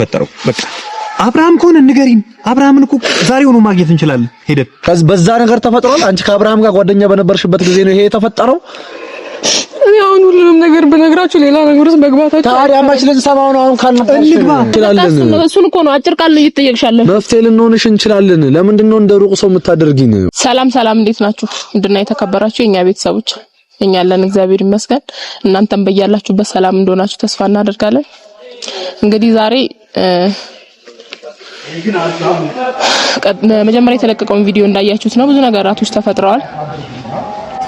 ፈጠረው በቃ አብርሃም ከሆነ ንገሪን አብርሃምን እኮ ዛሬው ነው ማግኘት እንችላለን ሄደን በዛ ነገር ተፈጥሯል አንቺ ከአብርሃም ጋር ጓደኛ በነበርሽበት ጊዜ ነው ይሄ የተፈጠረው አሁን ሁሉንም ነገር በነግራችሁ ሌላ ነገር ውስጥ መግባታችሁ ታዲያ ማች ልንሰማው ነው አሁን ካልነገርሽን እንችላለን እሱን እኮ ነው አጭር ቃል እየተጠየቅሻለሁ መፍትሄ ልንሆንሽ እንችላለን ለምንድን ነው እንደ ሩቅ ሰው የምታደርጊን ሰላም እንዴት ናችሁ እንድና የተከበራችሁ የኛ ቤተሰቦች እኛ ያለን እግዚአብሔር ይመስገን እናንተም በያላችሁበት ሰላም እንደሆናችሁ ተስፋ እናደርጋለን እንግዲህ ዛሬ መጀመሪያ የተለቀቀውን ቪዲዮ እንዳያችሁት ነው ብዙ ነገራቶች ተፈጥረዋል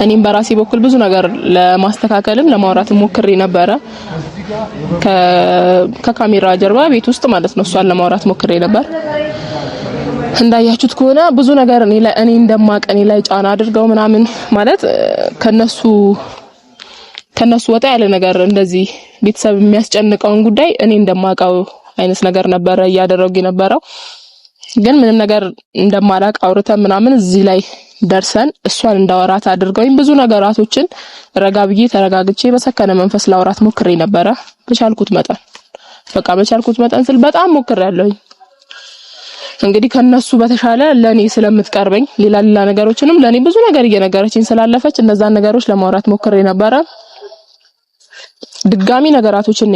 እኔም በራሴ በኩል ብዙ ነገር ለማስተካከልም ለማውራት ሞክሬ ነበር ከካሜራ ጀርባ ቤት ውስጥ ማለት ነው እሷን ለማውራት ሞክሬ ነበር እንዳያችሁት ከሆነ ብዙ ነገር እኔ እንደማቀኔ ላይ ጫና አድርገው ምናምን ማለት ከነሱ ወጣ ያለ ነገር እንደዚህ ቤተሰብ የሚያስጨንቀውን ጉዳይ እኔ እንደማቀው አይነት ነገር ነበር ያደረጉ የነበረው ግን ምንም ነገር እንደማላቅ አውርተን ምናምን እዚህ ላይ ደርሰን እሷን እንዳወራት አድርገውኝ ብዙ ነገራቶችን ረጋብዬ ተረጋግጬ በሰከነ መንፈስ ላወራት ሞክሬ ነበር በቻልኩት መጠን ስል በጣም ሞክሬያለሁኝ እንግዲህ ከነሱ በተሻለ ለኔ ስለምትቀርበኝ ሌላ ነገሮችንም ለኔ ብዙ ነገር እየነገረችኝ ስላለፈች እነዛን ነገሮች ለማውራት ሞክሬ ነበር ድጋሚ ነገራቶችን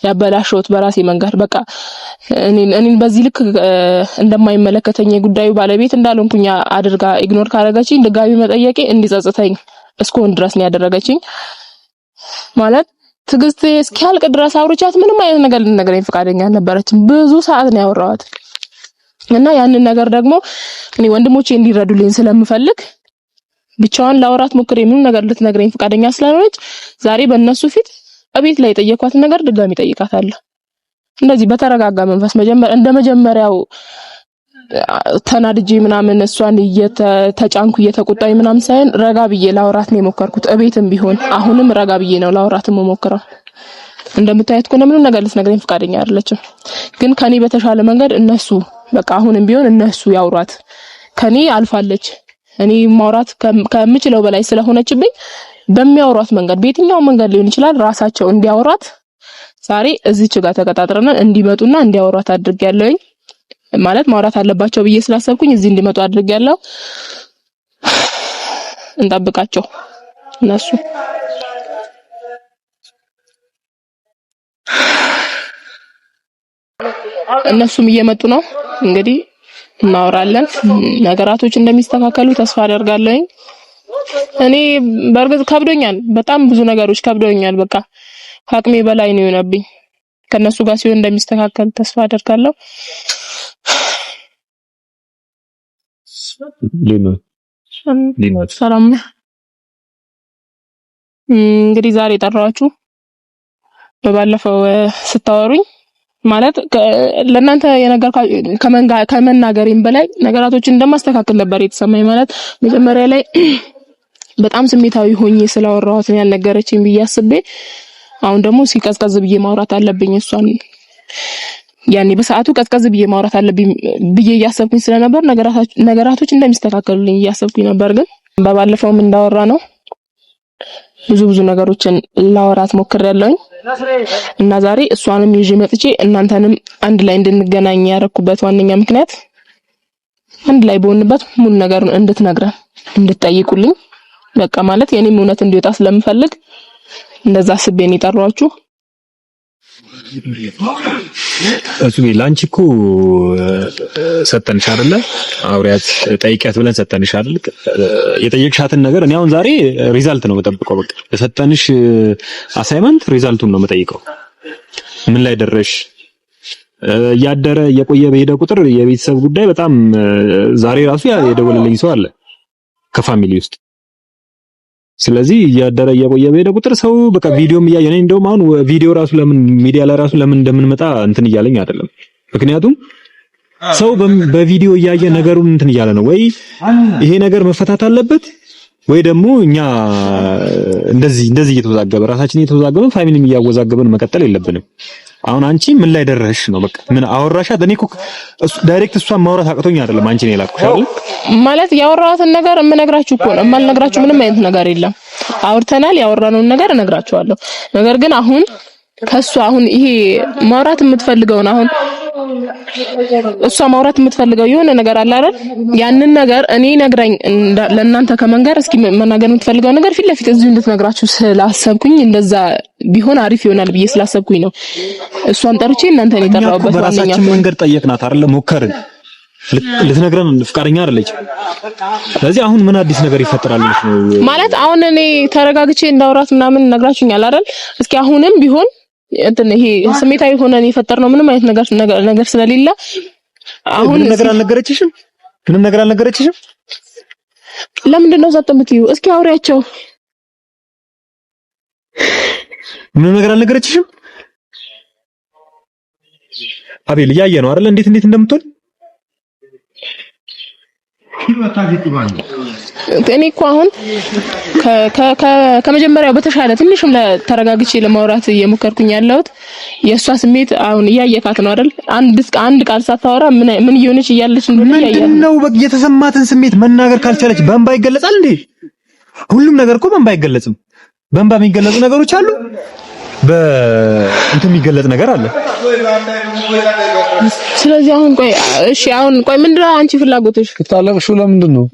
ያበላሸውት በራሴ መንገድ በቃ እኔን በዚህ ልክ እንደማይመለከተኝ የጉዳዩ ባለቤት እንዳልሆንኩኝ አድርጋ ኢግኖር ካደረገችኝ ድጋሚ መጠየቄ እንዲጸጽተኝ እስኮን ድረስ ነው ያደረገችኝ ማለት ትግስት እስኪያልቅ ድረስ አውርቻት ምንም አይነት ነገር ልነግረኝ ፈቃደኛ ነበረች ብዙ ሰዓት ነው ያወራኋት እና ያንን ነገር ደግሞ እኔ ወንድሞቼ እንዲረዱልኝ ስለምፈልግ ብቻዋን ላወራት ሞክሬ ምንም ነገር ልትነግረኝ ፈቃደኛ ስላልሆነች ዛሬ በእነሱ ፊት እቤት ላይ ጠየኳት ነገር ድጋሚ ጠይቃታለሁ እንደዚህ በተረጋጋ መንፈስ እንደመጀመሪያው ተናድጄ ምናምን እሷን እየተጫንኩ እየተቆጣኝ ምናምን ሳይሆን ረጋ ብዬ ላወራት ነው የሞከርኩት እቤትም ቢሆን አሁንም ረጋ ብዬ ነው ላወራት የምሞክረው እንደምታዩት ከሆነ ምንም ነገር ልትነግረኝ ፈቃደኛ አይደለችም ግን ከኔ በተሻለ መንገድ እነሱ በቃ አሁንም ቢሆን እነሱ ያውራት ከኔ አልፋለች እኔ ማውራት ከምችለው በላይ ስለሆነችብኝ በሚያወራት መንገድ በየትኛው መንገድ ሊሆን ይችላል ራሳቸው እንዲያወራት ዛሬ እዚች ጋር ተቀጣጥረን እንዲመጡና እንዲያወራት አድርጌያለሁኝ ማለት ማውራት አለባቸው ብዬ ስላሰብኩኝ እዚህ እንዲመጡ አድርጌያለሁ እንጠብቃቸው እነሱም እየመጡ ነው እንግዲህ እናወራለን ነገራቶች እንደሚስተካከሉ ተስፋ አደርጋለሁ እኔ በርግጥ ከብዶኛል በጣም ብዙ ነገሮች ከብዶኛል በቃ አቅሜ በላይ ነው የሆነብኝ ከነሱ ጋር ሲሆን እንደሚስተካከል ተስፋ አደርጋለሁ ሰላም እንግዲህ ዛሬ ጠራዋችሁ በባለፈው ስታወሩኝ ማለት ለእናንተ ከመናገሬም በላይ ነገራቶችን እንደማስተካከል ነበር የተሰማኝ ማለት መጀመሪያ ላይ በጣም ስሜታዊ ሆኜ ስላወራኋት ያልነገረችኝ ብዬ አሁን ደግሞ ሲቀዝቀዝ ብዬ ማውራት አለብኝ እሷን ያኔ በሰዓቱ ቀዝቀዝ ብዬ ማውራት አለብኝ ብዬ ያሰብኩኝ ስለነበር ነገራቶች እንደሚስተካከሉልኝ ያሰብኩኝ ነበር ግን በባለፈውም እንዳወራ ነው ብዙ ነገሮችን ላወራት ሞክሬያለሁኝ እና ዛሬ እሷንም ይዤ መጥቼ እናንተንም አንድ ላይ እንድንገናኝ ያረኩበት ዋነኛ ምክንያት አንድ ላይ በሆንበት ሙሉ ነገር እንድትነግረን እንድትጠይቁልኝ በቃ ማለት የኔም እውነት እንዲወጣ ስለምፈልግ እንደዛ አስቤን የጠራኋችሁ እሱ ላንቺ እኮ ሰጠንሽ አይደለ አውሪያት ጠይቂያት ብለን ሰጠንሽ አይደል የጠየቅሻትን ነገር እኔ አሁን ዛሬ ሪዛልት ነው መጠብቀው በቃ የሰጠንሽ አሳይመንት ሪዛልቱን ነው መጠይቀው ምን ላይ ደረሽ ያደረ የቆየ በሄደ ቁጥር የቤተሰብ ጉዳይ በጣም ዛሬ ራሱ የደወለልኝ ሰው አለ ከፋሚሊ ውስጥ ስለዚህ ያደረ የቆየ በሄደ ቁጥር ሰው በቃ ቪዲዮም እያየን እንደውም አሁን ቪዲዮ ራሱ ለምን ሚዲያ ላይ ራሱ ለምን እንደምንመጣ እንትን እያለኝ አይደለም ምክንያቱም ሰው በቪዲዮ እያየ ነገሩን እንትን እያለ ነው ወይ ይሄ ነገር መፈታት አለበት ወይ ደግሞ እኛ እንደዚህ እየተወዛገበ ራሳችን እየተወዛገበ ፋሚሊም እያወዛገበን መቀጠል የለብንም አሁን አንቺ ምን ላይ ደረሽ ነው በቃ ምን አወራሻት እኔ እኮ ዳይሬክት እሷን ማውራት አቅቶኝ አይደለም አንቺ ነው የላኩሽ አይደል ማለት ያወራኋትን ነገር እምነግራችሁ እኮ ነው የማልነግራችሁ ምንም አይነት ነገር የለም አውርተናል ያወራነውን ነገር እነግራችኋለሁ ነገር ግን አሁን ከሷ አሁን ይሄ ማውራት የምትፈልገውን አሁን እሷ ማውራት የምትፈልገው የሆነ ነገር አለ አይደል? ያንን ነገር እኔ ነግራኝ ለእናንተ ከመንገር እስኪ መናገር የምትፈልገው ነገር ፊት ለፊት እዚሁ እንድትነግራችሁ ስላሰብኩኝ እንደዛ ቢሆን አሪፍ ይሆናል ብዬ ስላሰብኩኝ ነው እሷን ጠርቼ እናንተን የጠራሁበት ዋነኛ በራሳችን መንገድ ጠየቅናት አይደል? ሞከርን ልትነግረን ፍቃደኛ አይደለች። ስለዚህ አሁን ምን አዲስ ነገር ይፈጠራል ማለት አሁን እኔ ተረጋግቼ እንዳውራት ምናምን ነግራችሁኛል አይደል? እስኪ አሁንም ቢሆን ይሄ ስሜታዊ ሆነን የፈጠርነው ምንም አይነት ነገር ስለሌለ አሁን ምንም ነገር አልነገረችሽም? ለምንድን ነው ዛት የምትይው? እስኪ አውሪያቸው። ምንም ነገር አልነገረችሽም? አቤል እያየ ነው አይደል? እንዴት እንደምትሆን እኔ እኮ አሁን ከመጀመሪያው በተሻለ ትንሽም ተረጋግቼ ለማውራት እየሞከርኩኝ ያለሁት የእሷ ስሜት አሁን እያየካት ነው አይደል? አንድ ቃል ሳታወራ ምን እየሆነች እያለች እንደሆነ ምንድን ነው በቃ የተሰማትን ስሜት መናገር ካልቻለች በእንባ ይገለጻል እንዴ? ሁሉም ነገር እኮ በእንባ አይገለጽም። በእንባ የሚገለጹ ነገሮች አሉ፣ በእንትን የሚገለጽ ነገር አለ። ስለዚህ አሁን ቆይ ምንድነው አንቺ ፍላጎትሽ? ታለቅሽው ለምንድን ነው?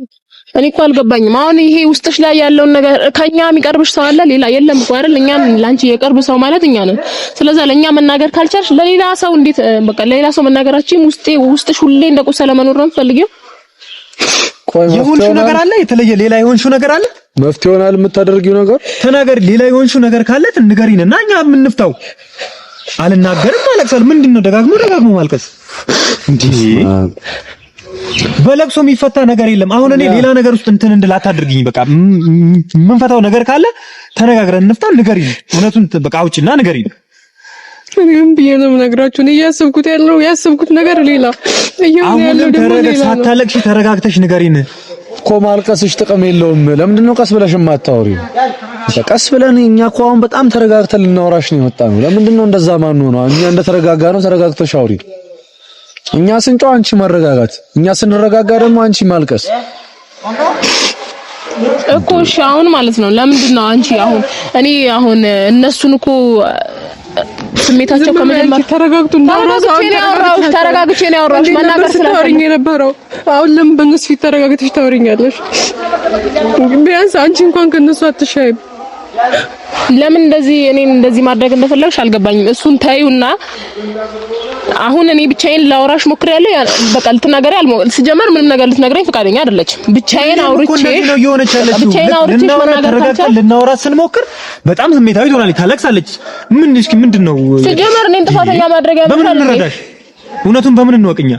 እኔ እኮ አልገባኝም። አሁን ይሄ ውስጥሽ ላይ ያለውን ነገር ከኛ የሚቀርብሽ ሰው አለ? ሌላ የለም እኮ አይደል? እኛም ላንቺ የቅርብ ሰው ማለት እኛ ነን። ስለዚህ ለኛ መናገር ካልቻልሽ ለሌላ ሰው እንዴት በቃ ለሌላ ሰው መናገራችን ውስጥሽ ሁሌ እንደቆሰለ መኖር ነው የምትፈልጊው? የሆንሽው ነገር አለ? የተለየ ሌላ የሆንሽው ነገር አለ? መፍትሄ ይሆናል የምታደርጊው ነገር ተናገሪ። ሌላ የሆንሽው ነገር ካለ ንገሪንና እኛ የምንፍታው። አልናገርም አለቅሳለሁ። ምንድነው ደጋግሞ ማልቀስ እንዴ? በለቅሶ የሚፈታ ነገር የለም። አሁን እኔ ሌላ ነገር ውስጥ እንትን እንድል አታድርጊኝ። በቃ የምንፈታው ነገር ካለ ተነጋግረን እንፍታ። ንገሪን፣ እውነቱን በቃ አውጪና ንገሪን። እኔም ብዬ ነው የምነግራችሁ። እኔ ያሰብኩት ነገር ሌላ እየሆነ ያለው ደግሞ ሌላ። ሳታለቅሽ ተረጋግተሽ ንገሪን እኮ። ማልቀስሽ ጥቅም የለውም። ለምንድን ነው ቀስ ብለሽ የማታወሪው? ቀስ ብለን እኛ እኮ አሁን በጣም ተረጋግተን ልናወራሽ ነው የመጣነው። ለምንድን ነው እንደዛ ማን ነው? እኛ እንደተረጋጋ ነው ተረጋግተሽ አውሪ። እኛ ስንጮህ አንቺ ማረጋጋት፣ እኛ ስንረጋጋ ደግሞ አንቺ ማልቀስ እኮ። እሺ አሁን ማለት ነው ለምንድን ነው አንቺ እኔ እነሱን እኮ ስሜታቸው ከመጀመር ተረጋግጡ ተረጋግቼ ነው ያወራሁሽ። መናገር ስለፈለኩኝ የነበረው አሁን ለምን በእነሱ ፊት ተረጋግተሽ ታወሪኛለሽ? ቢያንስ አንቺ እንኳን ከነሱ አትሻይም። ለምን እኔን እንደዚህ ማድረግ እንደፈለግሽ አልገባኝም። እሱን ታዩና አሁን እኔ ብቻዬን ላወራሽ ሞክሬያለሁ። በቃ ልትናገሪ ሲጀመር ምንም ነገር ልትነግረኝ ፈቃደኛ አይደለችም። ብቻዬን አውርቼ ልናወራ ስንሞክር በጣም ስሜታዊ ትሆናለች፣ ታለቅሳለች። ምንድነው ሲጀመር እኔን ጥፋተኛ ማድረግ ያመጣል? እውነቱን በምን እንወቅኛ?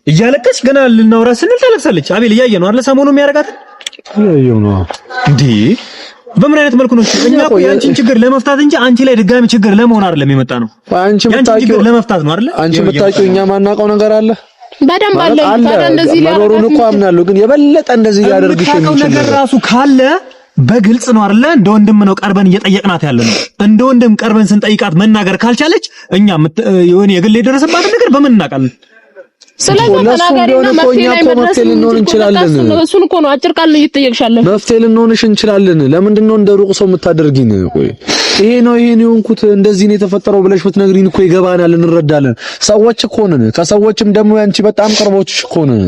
እያለቀች ገና ልናወራ ስንል ታለቅሳለች። አቤል እያየ ነው አይደል? ሰሞኑን የሚያረጋት እያየው ነው እንዴ? በምን አይነት መልኩ ነው? እኛ እኮ ያንቺን ችግር ለመፍታት እንጂ አንቺ ላይ ድጋሚ ችግር ለመሆን አይደለም የመጣ ነው። ያንቺን ችግር ለመፍታት ነው አይደል? አንቺ የምታውቂው እኛ ማናውቀው ነገር አለ። በደንብ አለ። ታዲያ እንደዚህ መኖሩን እኮ አምናለሁ፣ ግን የበለጠ እንደዚህ ያደርግሽ የሚችል ነገር ራሱ ካለ በግልጽ ነው አይደል? እንደ ወንድም ነው ቀርበን እየጠየቅናት ያለ ነው። እንደ ወንድም ቀርበን ስንጠይቃት መናገር ካልቻለች እኛ የሆነ የግል የደረሰባት ነገር በምን እናውቃለን? ስለዚህ ተናጋሪና መፍትሄ ላይ መድረስ ልንሆን እንችላለን። እሱን እኮ ነው አጭር ቃል ነው እየተጠየቅሻለሁ። መፍትሄ ልንሆንሽ እንችላለን። ለምንድን ነው እንደ ሩቅ ሰው የምታደርጊን? ቆይ ይሄ ነው የሆንኩት እንደዚህ ነው የተፈጠረው ብለሽ ብትነግሪን እኮ ይገባናል፣ እንረዳለን። ሰዎች እኮ ነን። ከሰዎችም ደግሞ ያንቺ በጣም ቅርቦችሽ እኮ ነን።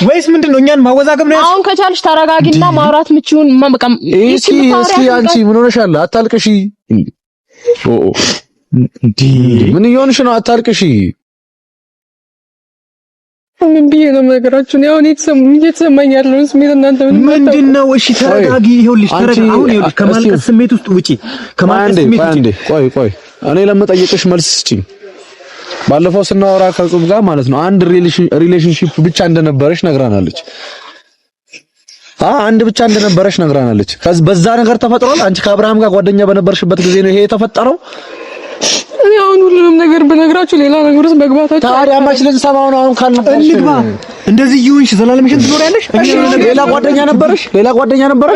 ወይስ ምንድነው እኛን ማወዛገብ ነው? አሁን ከቻልሽ ተረጋጊና ማውራት ምቺውን ማመቀም። እስኪ አንቺ ምን ሆነሻል? አታልቅሺ። ምን እየሆንሽ ነው? አታልቅሺ። ምን ብዬ ነው የምነግራችሁ? ያው እየተሰማኝ ያለው ስሜት እናንተ ምንድነው? እሺ ተረጋጊ። ይኸውልሽ ይኸውልሽ ከማልቀስ ስሜት ውስጥ ውጪ። ከማልቀስ ስሜት ውጪ። ቆይ እኔ ለምጠይቅሽ መልስ ስጪኝ። ባለፈው ስናወራ ከጽብ ጋር ማለት ነው አንድ ሪሌሽንሺፕ ብቻ እንደነበረሽ ነግራናለች። አንድ ብቻ እንደነበረሽ ነግራናለች። በዛ ነገር ተፈጥሯል። አንቺ ከአብርሃም ጋር ጓደኛ በነበርሽበት ጊዜ ነው ይሄ የተፈጠረው። እኔ አሁን ሁሉንም ነገር በነግራችሁ ሌላ ነገር ውስጥ መግባታችሁ ታዲያ ማች ልንሰማው ነው። አሁን ካልነበርሽ እንግባ። እንደዚህ ይሁንሽ ዘላለምሽን ትኖሪያለሽ። ሌላ ጓደኛ ነበረሽ?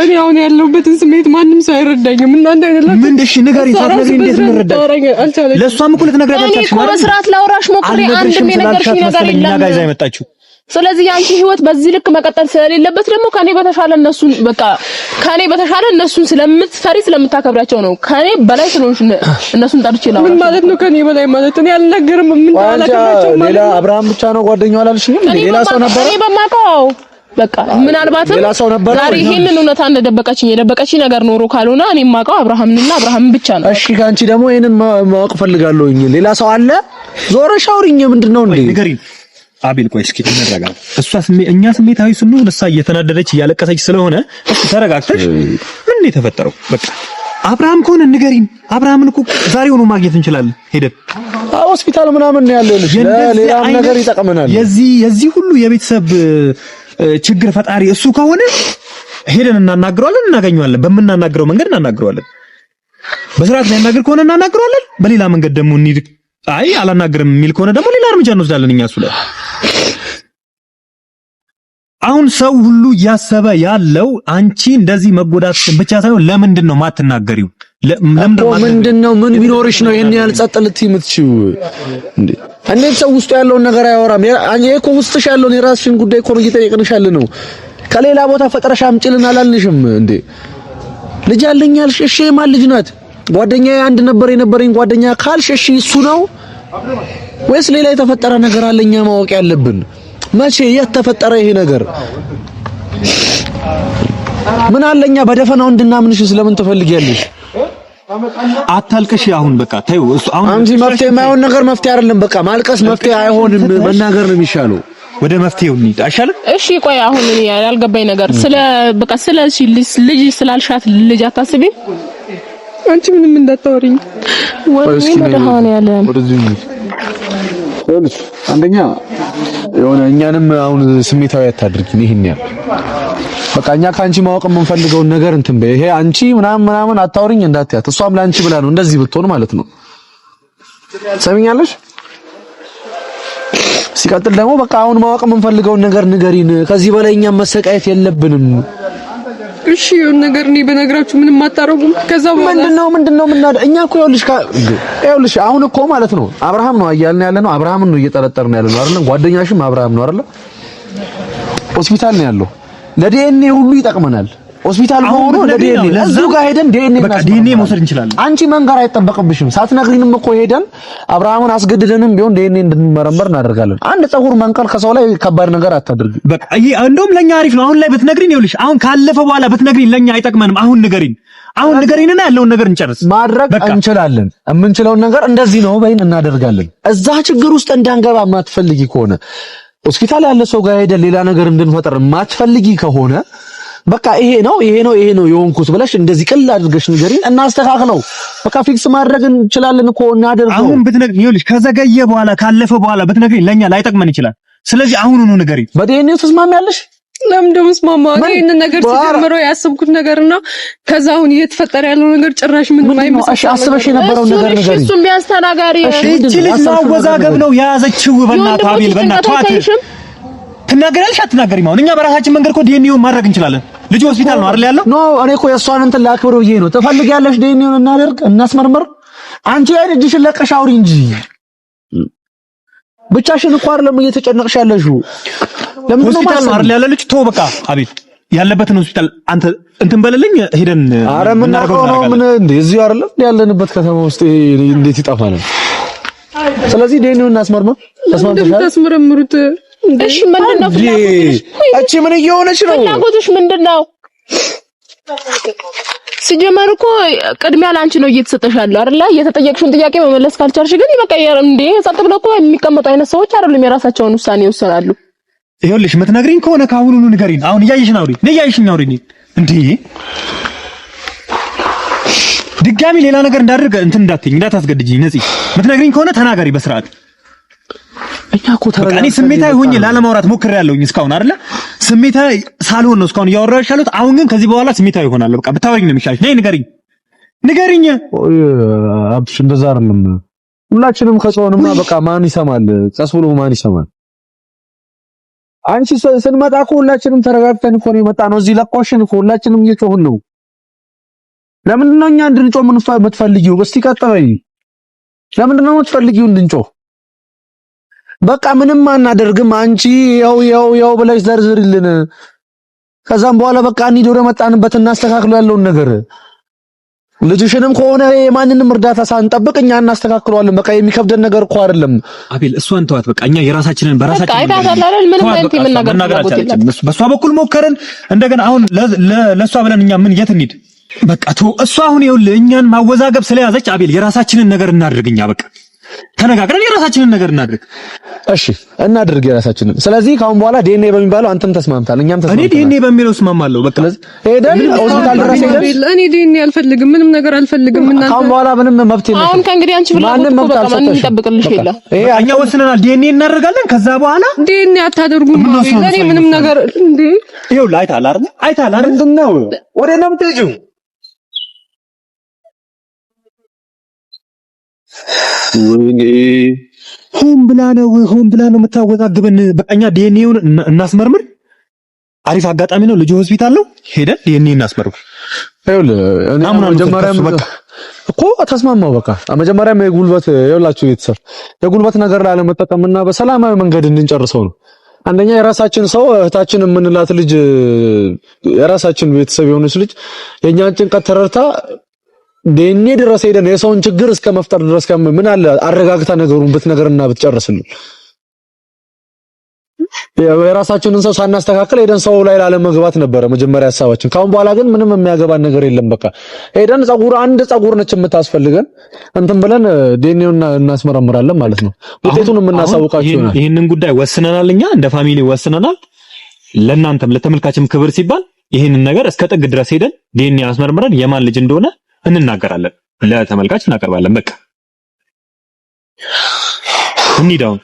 እኔ አሁን ያለሁበትን ስሜት ማንም ሰው አይረዳኝም። እናንተ አይደለም ምን እሺ ንገሪኝ። ሳትነግሪኝ እንዴት እንረዳ? ለእሷም እኮ ልትነግሪያት አልቻልሽም ማለት ነው። በስርዓት ላውራሽ ሞክሬ አንድም የነገርሽኝ ነገር የለም። እኛ ጋር ይዛ የመጣችው ስለዚህ ያንቺ ህይወት በዚህ ልክ መቀጠል ስለሌለበት ደግሞ ከኔ በተሻለ እነሱን ስለምትፈሪ ስለምታከብራቸው ነው። ከኔ በላይ ስለሆንሽ እነሱን ጠርቼ ነው። ምን ማለት ነው? ከኔ በላይ ማለት እኔ አልነገርም። ምን ታላከብራቸው ማለት ሌላ አብርሃም ብቻ ነው ጓደኛው አላልሽኝም? ሌላ ሰው ነበር? እኔ በማውቀው በቃ ምናልባትም ዛሬ ይሄንን እውነታ የደበቀችኝ ነገር ኖሮ ካልሆነ እኔ የማውቀው አብርሃምንና አብርሃምን ብቻ ነው። እሺ ካንቺ ደግሞ ይሄንን ማወቅ ፈልጋለሁኝ። ሌላ ሰው አለ? ዞረሽ አውሪኝ። ምንድነው እንዴ? ንገሪኝ አቤል። ቆይ እስኪ ተረጋጋ። እኛ ስሜታዊ ስንሆን እሷ እየተናደደች እያለቀሰች ስለሆነ እስኪ ተረጋግተሽ ምን ነው የተፈጠረው? በቃ አብርሃም ከሆነ ንገሪኝ። አብርሃምን እኮ ዛሬውኑ ማግኘት እንችላለን ሄደን ሆስፒታል ምናምን ነው ያለው። ሌላም ነገር ይጠቅመናል። የዚህ ሁሉ የቤተሰብ ችግር ፈጣሪ እሱ ከሆነ ሄደን እናናግረዋለን፣ እናገኘዋለን። በምናናግረው መንገድ እናናግረዋለን። በስርዓት ላይ እናናግር ከሆነ እናናግረዋለን። በሌላ መንገድ ደግሞ እንሂድ፣ አይ አላናግርም የሚል ከሆነ ደግሞ ሌላ እርምጃ እንወስዳለን እኛ እሱ ላይ። አሁን ሰው ሁሉ እያሰበ ያለው አንቺ እንደዚህ መጎዳት ብቻ ሳይሆን ለምንድን ነው ማትናገሪው? ምንድነው? ምን ቢኖርሽ ነው ይሄን ያህል ጸጥ ልትይ የምትችይው እንዴ? እንዴት ሰው ውስጡ ያለውን ነገር አያወራም? እኔ እኮ ውስጥሽ ያለውን የራስሽን ጉዳይ እኮ እየጠየቅንሽ ያለ ነው። ከሌላ ቦታ ፈጠረሽ አምጪልን አላልንሽም እንዴ? ልጅ አለኝ አልሽ። እሺ የማን ልጅ ናት? ጓደኛዬ አንድ የነበረኝ ጓደኛ ካልሽ እሺ እሱ ነው ወይስ ሌላ የተፈጠረ ነገር አለኛ ማወቅ ያለብን? መቼ የት ተፈጠረ ይሄ ነገር? ምን አለኛ በደፈናው እንድናምንሽ ስለምን ትፈልጊያለሽ? አታልቅሽ። አሁን በቃ ተይው። እሱ አሁን አንቺ መፍትሄ የማይሆን ነገር መፍትሄ አይደለም። በቃ ማልቀስ መፍትሄ አይሆንም። መናገር ነው የሚሻለው። ወደ መፍትሄው እንሂድ አይሻልም? እሺ ቆይ አሁን እኔ ያልገባኝ ነገር ስለ ልጅ ስላልሻት ልጅ አታስቢም? አንቺ ምንም እንዳታወሪኝ ወይ መድሃን ያለ አንደኛ የሆነ እኛንም አሁን ስሜታዊ አታድርጊኝ። ይሄን ያህል በቃ እኛ ካንቺ ማወቅ የምንፈልገውን ነገር እንትን በይ። ይሄ አንቺ ምናምን አታውሪኝ እንዳትያት። እሷም ላንቺ ብላ ነው እንደዚህ ብትሆን ማለት ነው። ሰሚኛለሽ? ሲቀጥል ደግሞ በቃ አሁን ማወቅ የምንፈልገውን ነገር ንገሪን። ከዚህ በላይ እኛም መሰቃየት የለብንም። እሺ የሆነ ነገር እኔ በነግራችሁ ምንም አታረጉም። ከዛ በኋላ ምንድነው እኛ እኮ ይኸውልሽ አሁን እኮ ማለት ነው አብርሃም ነው እያልን ያለ ነው። አብርሃምን ነው እየጠረጠርን ያለ ነው አይደል? ጓደኛሽም አብርሃም ነው አይደል? ሆስፒታል ነው ያለው። ለዲኤንኤ ሁሉ ይጠቅመናል። ሆስፒታል ሆኖ ለዲኤንኤ እዚሁ ጋር ሄደን ዲኤንኤ መውሰድ እንችላለን። አንቺ መንገር አይጠበቅብሽም። ሳትነግሪንም እኮ ሄደን አብርሃምን አስገድደንም ቢሆን ዲኤንኤ እንድንመረመር እናደርጋለን። አንድ ፀጉር መንቀል ከሰው ላይ ከባድ ነገር አታድርጊ። በቃ ይሄ እንደውም ለኛ አሪፍ ነው። አሁን ላይ ብትነግሪን ይኸውልሽ፣ አሁን ካለፈ በኋላ ብትነግሪን ለኛ አይጠቅመንም። አሁን ንገሪንና ያለውን ነገር እንጨርስ። ማድረግ እንችላለን። የምንችለውን ነገር እንደዚህ ነው በይን እናደርጋለን። እዛ ችግር ውስጥ እንዳንገባ የማትፈልጊ ከሆነ ሆስፒታል ያለ ሰው ጋር ሄደን ሌላ ነገር እንድንፈጠር የማትፈልጊ ከሆነ በቃ ይሄ ነው የሆንኩት ብለሽ እንደዚህ ቅል አድርገሽ ንገሪን፣ እናስተካክለው። በቃ ፊክስ ማድረግ እንችላለን እኮ እናደርገው። አሁን ብትነግሪኝ ይኸውልሽ፣ ከዘገየ በኋላ ካለፈ በኋላ ብትነግሪኝ ለኛ ላይጠቅመን ይችላል። ስለዚህ አሁኑኑ ንገሪኝ። በዲኤንኤ ተስማሚያለሽ? ለምን እንደምስማማ ይሄንን ነገር ሲጀምረው ያሰብኩት ነገርና ከዛ አሁን እየተፈጠረ ያለው ነገር ጭራሽ ምንም አይመስልም። እሺ አስበሽ የነበረው ነገር ንገሪኝ። እሱም ቢያንስ ተናጋሪ። እቺ ልጅ ማወዛገብ ነው የያዘችው። በእናትህ አቤል፣ በእናትህ ትናገራለሽ አትናገሪም? አሁን እኛ በራሳችን መንገድ እኮ ዲኤንኤውን ማድረግ እንችላለን። ልጅ ሆስፒታል ነው አይደል ያለው? ኖ እኔ እኮ የእሷን እንትን ላክብር ብዬ ነው። ትፈልጊያለሽ ዲኤንኤውን እናደርግ እናስመርምር። አንቺ እጅሽን ለቀሽ አውሪ እንጂ ብቻሽን እኮ አይደለም እየተጨነቅሽ ያለሽው። ለምን ነው ሆስፒታል ነው አይደል ያለው ልጅ? ተው በቃ አቤል፣ ያለበትን ሆስፒታል አንተ እንትን በለልኝ ሄደን ኧረ ምን ነው ምን እንዴ እዚሁ አይደለም ያለንበት ከተማ ውስጥ እንዴት ይጠፋናል? ስለዚህ ዲኤንኤውን እናስመርምር። ተስማምተሻል? ታስመረምሩት። እሺ ምንድነው ፍላጎትሽ? እቺ ምን እየሆነች ነው? ፍላጎትሽ ምንድነው? ሲጀመር እኮ ቅድሚያ ላንቺ ነው እየተሰጠሽ ያለው አይደል? የተጠየቅሽውን ጥያቄ መመለስ ካልቻልሽ ግን ይበቃ እንዴ። ጸጥ ብለው እኮ የሚቀመጡ አይነት ሰዎች አይደሉም። የራሳቸውን ውሳኔ ይወስናሉ። ይኸውልሽ የምትነግሪኝ ከሆነ ከአሁኑኑ ንገሪኝ። አሁን እያየሽኝ አውሪ። እንዴ ድጋሚ ሌላ ነገር እንዳደርግ እንትን እንዳታስገድጂኝ። ነፂ የምትነግሪኝ ከሆነ ተናገሪ በስርዓት። እኛ እኮ ተረጋግተን እኔ ስሜታዊ ሆኜ ላለማውራት ሞክሬያለሁኝ እስካሁን አይደለ? ስሜታዊ ሳልሆን ነው እስካሁን እያወራሁሽ ያለሁት። አሁን ግን ከዚህ በኋላ ስሜታዊ እሆናለሁ። በቃ ብታወሪኝ ነው የሚሻልሽ። ነይ ንገሪኝ። አብሽ እንደዛ አይደለም። ሁላችንም ከጾንማ በቃ ማን ይሰማል? ቀስ ብሎ ማን ይሰማል? አንቺ ስንመጣ እኮ ሁላችንም ተረጋግተን እኮ ነው የመጣነው። እዚህ ለቆሽን እኮ ሁላችንም እየጮህን ነው። ለምንድን ነው እኛ እንድንጮህ የምትፈልጊው? እስቲ ቀጥበይ። ለምንድን ነው የምትፈልጊው እንድንጮህ? በቃ ምንም አናደርግም። አንቺ ያው ብለሽ ዘርዝሪልን። ከዛም በኋላ በቃ እንሂድ ወደ መጣንበት እናስተካክለው ያለውን ነገር። ልጅሽንም ከሆነ የማንንም እርዳታ ሳንጠብቅ እኛ እናስተካክለዋለን። በቃ የሚከብደን ነገር እኮ አይደለም። አቤል እሷን ተዋት። በቃ እኛ የራሳችንን በራሳችን ምንም አይነት የምናገር በሷ በኩል ሞከርን። እንደገና አሁን ለሷ ብለን እኛ ምን የት እንሂድ? በቃ እሷ አሁን ይኸውልህ እኛን ማወዛገብ ስለያዘች አቤል የራሳችንን ነገር እናድርግ። እኛ በቃ ተነጋግረን የራሳችንን ነገር እናድርግ። እሺ እናድርግ የራሳችንን። ስለዚህ ካሁን በኋላ ዲኤንኤ በሚባለው አንተም ተስማምታል፣ እኛም ተስማምታል። እኔ ዲኤንኤ በሚለው እስማማለሁ። በቃ ሄደን ሆስፒታል ድረስ ሄደን እኔ ዲኤንኤ አልፈልግም፣ ምንም ነገር አልፈልግም። እናንተ ካሁን በኋላ ምንም መብት የለም። አሁን ከእንግዲህ አንቺ ብላችሁ በቃ ማንም ይጠብቅልሽ የለም። እኛ ወስነናል፣ ዲኤንኤ እናደርጋለን። ከዛ በኋላ ዲኤንኤ አታደርጉም። እኔ ምንም ነገር እንዴ ይኸውልህ አይተሃል አይደል? ምንድን ነው ወደ ነው የምትሄጂው? ሆን ብላ ነው የምታወዛግበን። በቃኛ ዲኤንኤውን እናስመርምር። አሪፍ አጋጣሚ ነው። ልጅ ሆስፒታል ነው፣ ሄደን ዲኤንኤ እናስመርምር። ይኸውልህ እኔ መጀመሪያም እኮ ተስማማው። በቃ መጀመሪያም የጉልበት ይኸውላችሁ ቤተሰብ የጉልበት ነገር ላለመጠቀምና በሰላማዊ መንገድ እንድንጨርሰው ነው። አንደኛ የራሳችን ሰው እህታችን የምንላት ልጅ የራሳችን ቤተሰብ የሆነች ልጅ የኛን ጭንቀት ተረድታ ዲኤንኤ ድረስ ሄደን የሰውን ችግር እስከ መፍጠር ድረስ ምን አለ አረጋግታ ነገሩን ብትነገርና ብትጨርስልን። የራሳችንን ሰው ሳናስተካክል ሄደን ሰው ላይ ላለመግባት ነበረ መጀመሪያ ሐሳባችን። ካሁን በኋላ ግን ምንም የሚያገባን ነገር የለም። በቃ ሄደን አንድ ፀጉር ነች የምታስፈልገን እንትን ብለን ዲኤንኤውን እናስመረምራለን ማለት ነው። ውጤቱን የምናሳውቃችሁ ይሆናል። ይሄንን ጉዳይ ወስነናል፣ እኛ እንደ ፋሚሊ ወስነናል። ለእናንተም ለተመልካችም ክብር ሲባል ይሄንን ነገር እስከ ጥግ ድረስ ሄደን ዲኤንኤ አስመርምረን የማን ልጅ እንደሆነ እንናገራለን፣ ለተመልካች እናቀርባለን። በቃ እንሂድ አሁን።